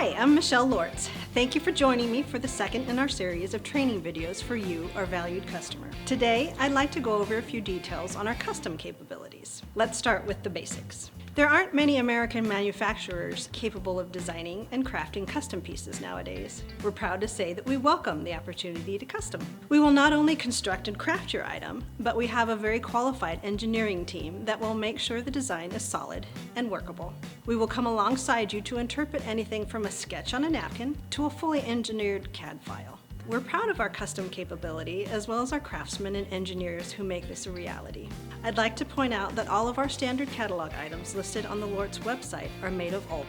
Hi, I'm Michelle Lorts. Thank you for joining me for the second in our series of training videos for you, our valued customer. Today, I'd like to go over a few details on our custom capabilities. Let's start with the basics. There aren't many American manufacturers capable of designing and crafting custom pieces nowadays. We're proud to say that we welcome the opportunity to custom. We will not only construct and craft your item, but we have a very qualified engineering team that will make sure the design is solid and workable. We will come alongside you to interpret anything from a sketch on a napkin to a fully engineered CAD file. We're proud of our custom capability as well as our craftsmen and engineers who make this a reality. I'd like to point out that all of our standard catalog items listed on the Lorts website are made of alder.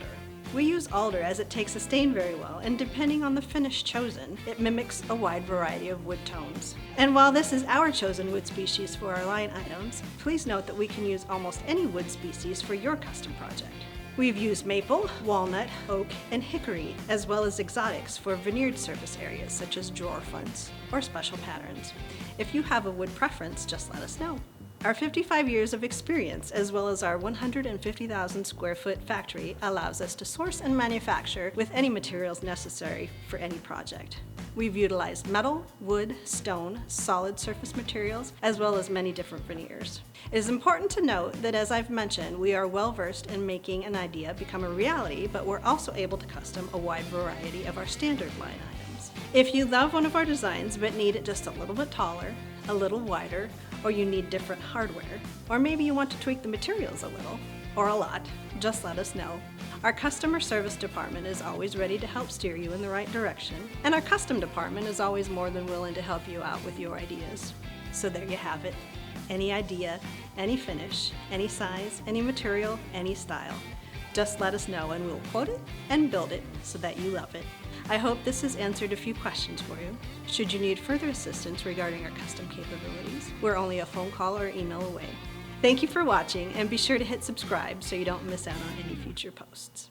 We use alder as it takes a stain very well, and depending on the finish chosen, it mimics a wide variety of wood tones. And while this is our chosen wood species for our line items, please note that we can use almost any wood species for your custom project. We've used maple, walnut, oak, and hickory, as well as exotics for veneered surface areas such as drawer fronts or special patterns. If you have a wood preference, just let us know. Our 55 years of experience, as well as our 150,000 square foot factory, allows us to source and manufacture with any materials necessary for any project. We've utilized metal, wood, stone, solid surface materials, as well as many different veneers. It is important to note that, as I've mentioned, we are well versed in making an idea become a reality, but we're also able to custom a wide variety of our standard line items. If you love one of our designs but need it just a little bit taller, a little wider, or you need different hardware, or maybe you want to tweak the materials a little, or a lot, just let us know. Our customer service department is always ready to help steer you in the right direction, and our custom department is always more than willing to help you out with your ideas. So there you have it. Any idea, any finish, any size, any material, any style. Just let us know and we'll quote it and build it so that you love it. I hope this has answered a few questions for you. Should you need further assistance regarding our custom capabilities, we're only a phone call or email away. Thank you for watching, and be sure to hit subscribe so you don't miss out on any future posts.